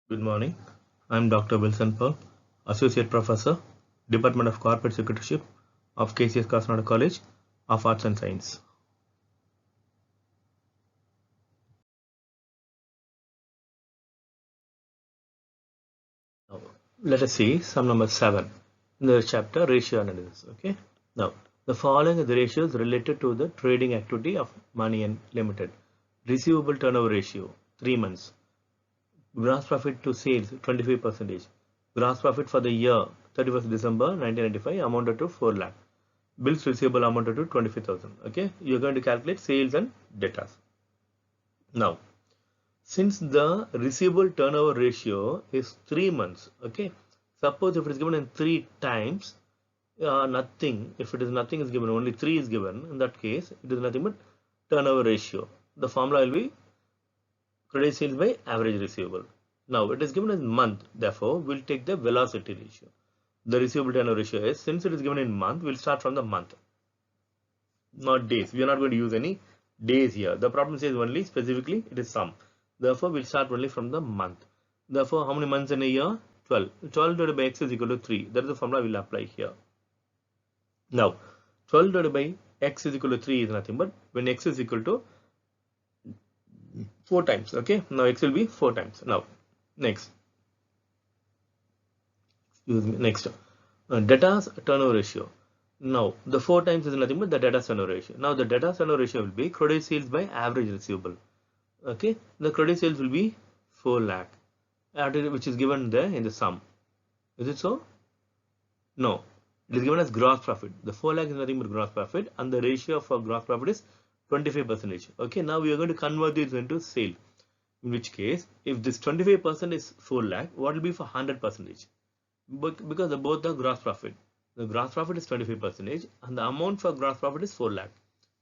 Good morning. I'm Dr. Wilson Pearl, Associate Professor, Department of Corporate Secretaryship of KCS Kasaragod College of Arts and Science. Now, let us see sum number 7 in the chapter Ratio Analysis. Okay. Now, the following are the ratios related to the trading activity of Money and Limited. Receivable turnover ratio, 3 months. Gross profit to sales, 25%. Gross profit for the year 31st December 1995 amounted to 4 lakh. Bills receivable amounted to 25,000. Okay, you're going to calculate sales and debtors. Now, since the receivable turnover ratio is 3 months, okay, suppose if it is given in 3 times, nothing, if it is nothing is given, only 3 is given, in that case, it is nothing but turnover ratio. The formula will be credit sales by average receivable. Now, it is given as month, therefore, we'll take the velocity ratio. The receivable turnover ratio is, since it is given in month, we'll start from the month, not days. We are not going to use any days here. The problem says only specifically it is sum. Therefore, we'll start only from the month. Therefore, how many months in a year? 12. 12 divided by x is equal to 3. That is the formula we'll apply here. Now, 12 divided by x is equal to 3 is nothing but when x is equal to 4 times. Okay. Now, x will be 4 times. Now, next. Excuse me. Next. Debtors turnover ratio. Now, the 4 times is nothing but the debtors turnover ratio. Now, the debtors turnover ratio will be credit sales by average receivable. Okay, the credit sales will be 4 lakh, which is given there in the sum. Is it so? No, it is given as gross profit. The 4 lakh is nothing but gross profit, and the ratio for gross profit is 25%. Okay, now we are going to convert this into sale. In which case, if this 25% is 4 lakh, what will be for 100%? Because both are gross profit. The gross profit is 25% and the amount for gross profit is 4 lakh,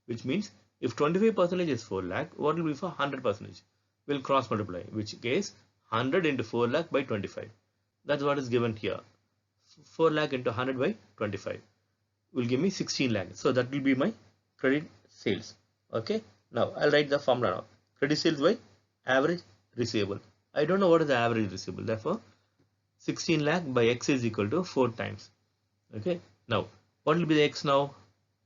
which means if 25% is 4 lakh, what will be for 100%? We'll cross multiply, which case 100 into 4 lakh by 25. That's what is given here. 4 lakh into 100 by 25 will give me 16 lakh. So that will be my credit sales. Okay. Now I'll write the formula now. Credit sales by average receivable. I don't know what is the average receivable. Therefore, 16 lakh by x is equal to 4 times. Okay. Now, what will be the x now?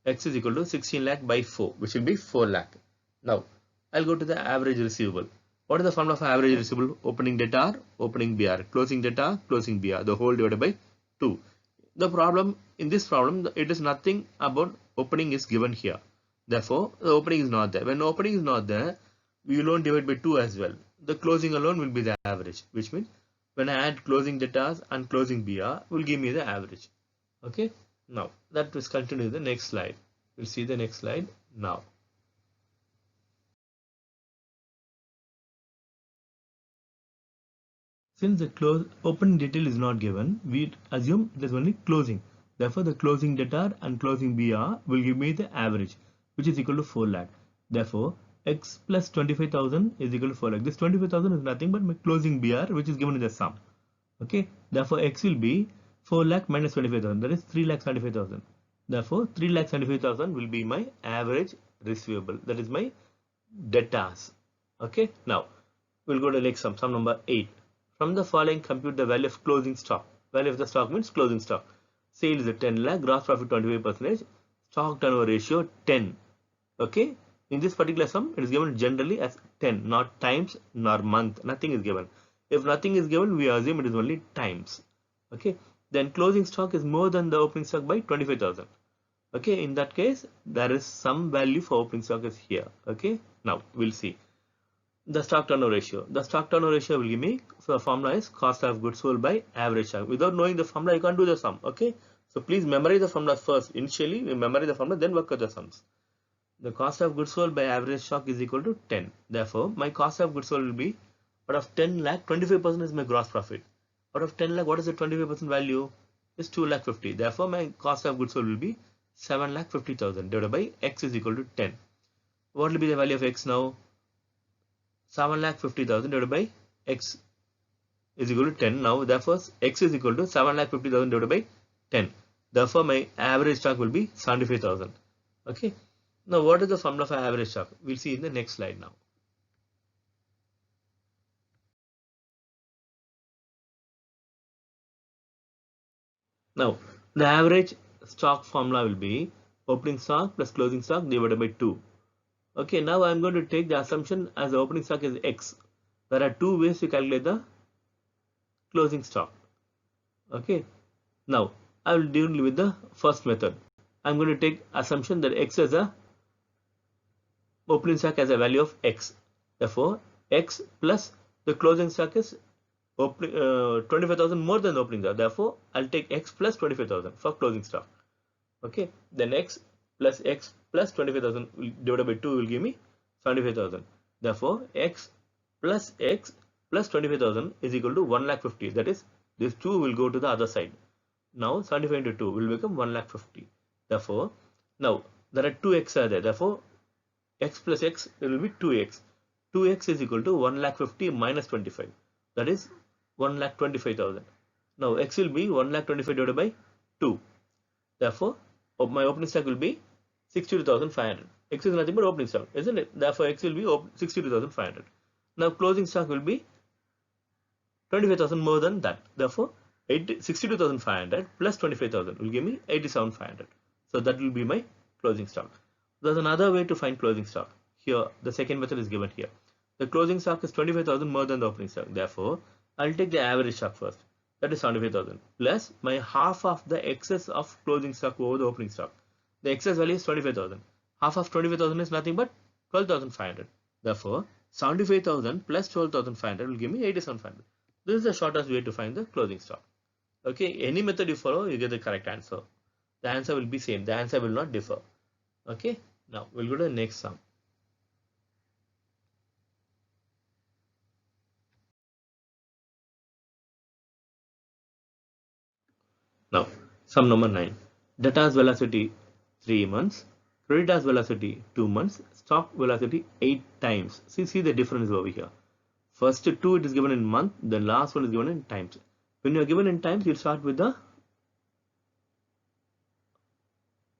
X is equal to 16 lakh by 4, which will be 4 lakh. Now, I'll go to the average receivable. What is the formula for average receivable? Opening debtor, opening BR, closing debtor, closing BR, the whole divided by 2. The problem, in this problem, it is nothing about opening is given here. Therefore, the opening is not there. When opening is not there, we will only divide by 2 as well. The closing alone will be the average, which means when I add closing debtors and closing BR will give me the average. Okay. Now, that is continue the next slide. We'll see the next slide now. Since the opening detail is not given, we assume it is only closing. Therefore, the closing debtor and closing BR will give me the average, which is equal to 4 lakh. Therefore, x plus 25,000 is equal to 4 lakh. This 25,000 is nothing but my closing BR, which is given in the sum. Okay. Therefore, x will be 4 lakh minus 25,000. That is 3 lakh 75,000. Therefore, 3 lakh 75,000 will be my average receivable. That is my debtors. Okay. Now, we'll go to the next sum number 8. From the following, compute the value of closing stock. Value of the stock means closing stock. Sales is 10 lakh, gross profit 25%, stock turnover ratio 10. Okay. In this particular sum, it is given generally as 10, not times nor month. Nothing is given. If nothing is given, we assume it is only times. Okay. Then closing stock is more than the opening stock by 25,000. Okay. In that case, there is some value for opening stock is here. Okay. Now we'll see the stock turnover ratio. The stock turnover ratio will give me, so the formula is cost of goods sold by average stock. Without knowing the formula, you can't do the sum. Okay. So please memorize the formula first. Initially, we memorize the formula, then work out the sums. The cost of goods sold by average stock is equal to 10. Therefore, my cost of goods sold will be, out of 10 lakh, 25% is my gross profit. Out of 10 lakh, what is the 25% value? Is 2 lakh 50. Therefore, my cost of goods sold will be 7 lakh 50,000 divided by x is equal to 10. What will be the value of x now? 7 lakh 50,000 divided by x is equal to 10. Now, therefore, x is equal to 7 lakh 50,000 divided by 10. Therefore, my average stock will be 75,000. Okay. Now, what is the formula for average stock? We'll see in the next slide now. Now the average stock formula will be opening stock plus closing stock divided by 2. Okay, now I'm going to take the assumption as the opening stock is X. There are two ways to calculate the closing stock. Okay, now I will deal with the first method. I'm going to take assumption that X as a opening stock as a value of X. Therefore, X plus the closing stock is 25,000 more than the opening stock. Therefore, I'll take X plus 25,000 for closing stock. Okay, then X plus 25,000 divided by 2 will give me 75,000. Therefore, X plus 25,000 is equal to 1,50,000. That is, this 2 will go to the other side. Now 75 into 2 will become 1,50,000. Therefore, now there are two X are there. Therefore, X plus X will be 2X. 2X is equal to 1,50,000 minus 25. That is 1,25,000. Now X will be 1,25,000 divided by 2. Therefore, my opening stock will be 62,500. X is nothing but opening stock, isn't it? Therefore, X will be 62,500. Now closing stock will be 25,000 more than that. Therefore, 62,500 plus 25,000 will give me 87,500. So that will be my closing stock. There's another way to find closing stock. Here, the second method is given here. The closing stock is 25,000 more than the opening stock. Therefore, I'll take the average stock first. That is 75,000 plus my half of the excess of closing stock over the opening stock. The excess value is 25,000. Half of 25,000 is nothing but 12,500. Therefore, 75,000 plus 12,500 will give me 87,500. This is the shortest way to find the closing stock. Okay, any method you follow, you get the correct answer. The answer will be same. The answer will not differ. Okay, now we'll go to the next sum. Now, sum number 9. Data's velocity 3 months, creditors velocity 2 months, stock velocity 8 times. See the difference over here. First 2 it is given in month, the last one is given in times. When you are given in times, you'll start with the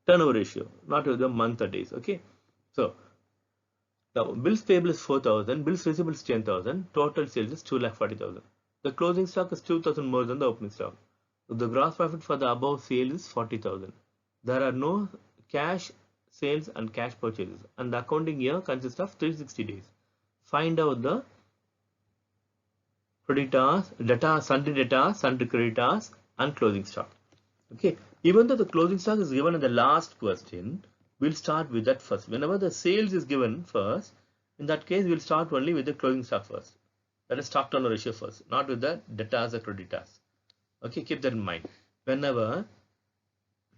turnover ratio, not with the month or days. Okay, so now bills payable is 4,000, bills receivable is 10,000, total sales is 2,40,000. The closing stock is 2,000 more than the opening stock. The gross profit for the above sale is 40,000. There are no cash sales and cash purchases, and the accounting year consists of 360 days. Find out the creditors, sundry debtors, sundry creditors, and closing stock. Okay, even though the closing stock is given in the last question, we'll start with that first. Whenever the sales is given first, in that case, we'll start only with the closing stock first. That is stock turnover ratio first, not with the debtors or creditors. Okay, keep that in mind. Whenever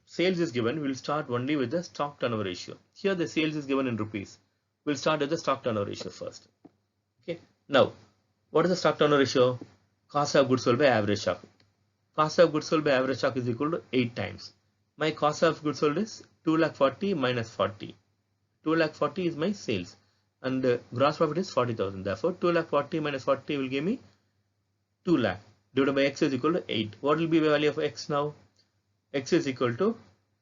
sales is given, we'll start only with the stock turnover ratio. Here the sales is given in rupees. We'll start with the stock turnover ratio first. Okay, now what is the stock turnover ratio? Cost of goods sold by average stock. Cost of goods sold by average stock is equal to 8 times. My cost of goods sold is 2,40,000 minus 40. 2,40,000 is my sales, and the gross profit is 40,000. Therefore, 2,40,000 minus 40 will give me 2 lakh. Divided by x is equal to 8. What will be the value of x now? X is equal to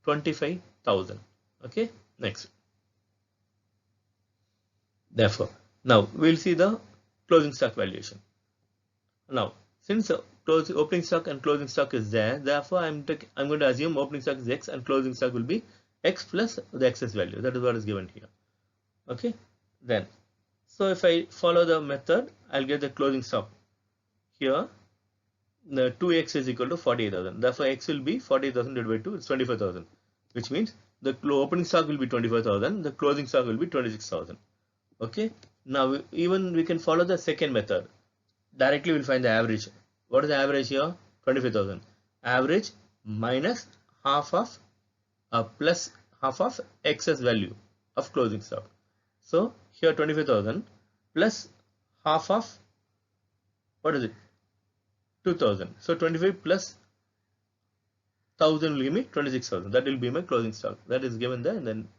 25,000. Okay, next. Therefore, now we'll see the closing stock valuation. Now, since opening stock and closing stock is there, therefore I'm going to assume opening stock is x and closing stock will be x plus the excess value. That is what is given here. Okay, then so if I follow the method, I'll get the closing stock here. The 2x is equal to 48,000. Therefore, x will be 48,000 divided by 2. It's 25,000, which means the opening stock will be 25,000. The closing stock will be 26,000. Okay. Now, even we can follow the second method. Directly, we'll find the average. What is the average here? 25,000. Average minus half of plus half of excess value of closing stock. So here 25,000 plus half of what is it? 2,000. So 25 plus 1,000 will give me 26,000. That will be my closing stock. That is given there, and then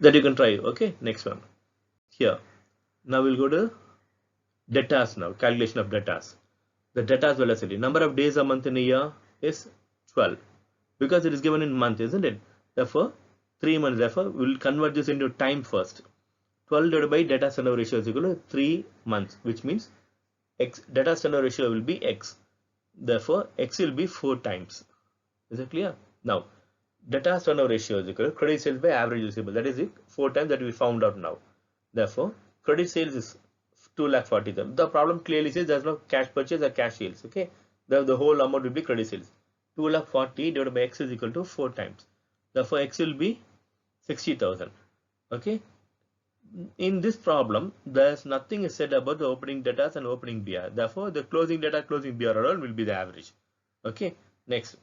that you can try. Okay, next one. Here. Now we'll go to debtors now. Calculation of debtors. The debtors velocity. Number of days a month in a year is 12. Because it is given in month, isn't it? Therefore, 3 months. Therefore, we'll convert this into time first. 12 divided by debtors turnover ratio is equal to 3 months, which means X debtors turnover ratio will be X. Therefore, X will be 4 times. Is it clear? Now, debtors turnover ratio is equal to credit sales by average receivable. That is it, 4 times that we found out now. Therefore, credit sales is 2,40,000. The problem clearly says there is no cash purchase or cash sales. Okay, the whole amount will be credit sales. 2,40,000 divided by X is equal to 4 times. Therefore, X will be 60,000. Okay. In this problem, there's nothing is said about the opening debtors and opening BR. Therefore, the closing debtor, closing BR alone will be the average. Okay. Next,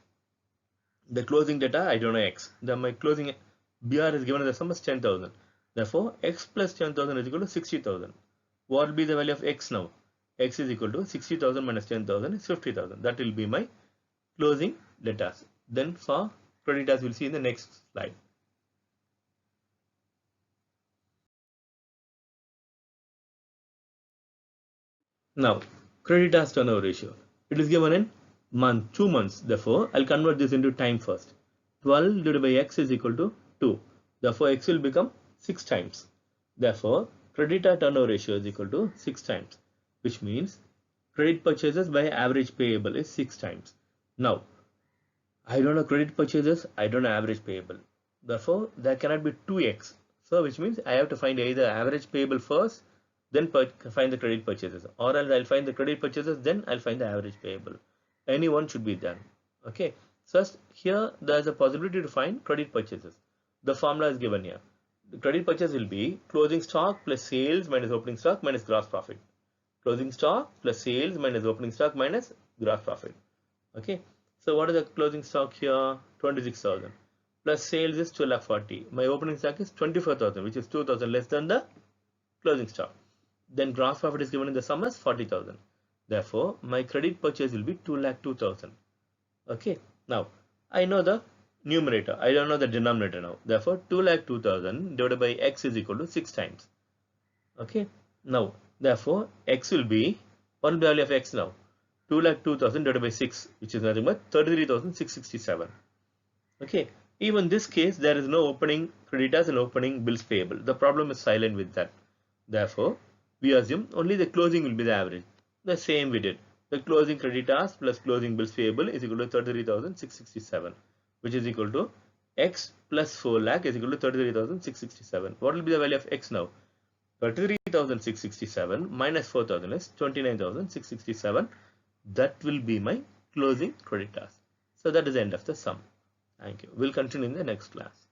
the closing debtor, I don't know X. My closing BR is given as the sum as 10,000. Therefore, X plus 10,000 is equal to 60,000. What will be the value of X now? X is equal to 60,000 minus 10,000 is 50,000. That will be my closing debtors. Then for creditors, we'll see in the next slide. Now, creditors turnover ratio. It is given in 2 months. Therefore, I'll convert this into time first. 12 divided by X is equal to 2. Therefore, X will become 6 times. Therefore, creditor turnover ratio is equal to 6 times, which means credit purchases by average payable is 6 times. Now, I don't know credit purchases, I don't know average payable. Therefore, there cannot be 2x. So, which means I have to find either average payable first, then find the credit purchases, or else I'll find the credit purchases, then I'll find the average payable. Any one should be done. Okay. So here there is a possibility to find credit purchases. The formula is given here. The credit purchase will be closing stock plus sales minus opening stock minus gross profit. Closing stock plus sales minus opening stock minus gross profit. Okay. So what is the closing stock here? 26,000 plus sales is 2,40,000. My opening stock is 24,000, which is 2,000 less than the closing stock. Then gross profit is given in the sum as 40,000. Therefore, my credit purchase will be 2,02,000. Okay. Now, I know the numerator. I don't know the denominator now. Therefore, 2,02,000 divided by X is equal to 6 times. Okay. Now, therefore, X will be, what will be the value of X now? 2,02,000 divided by 6, which is nothing but 33,667. Okay. Even this case, there is no opening creditors and opening bills payable. The problem is silent with that. Therefore, we assume only the closing will be the average. The same we did. The closing creditors plus closing bills payable is equal to 33,667, which is equal to X plus 4 lakh is equal to 33,667. What will be the value of X now? 33,667 minus 4,000 is 29,667. That will be my closing creditors. So that is the end of the sum. Thank you. We'll continue in the next class.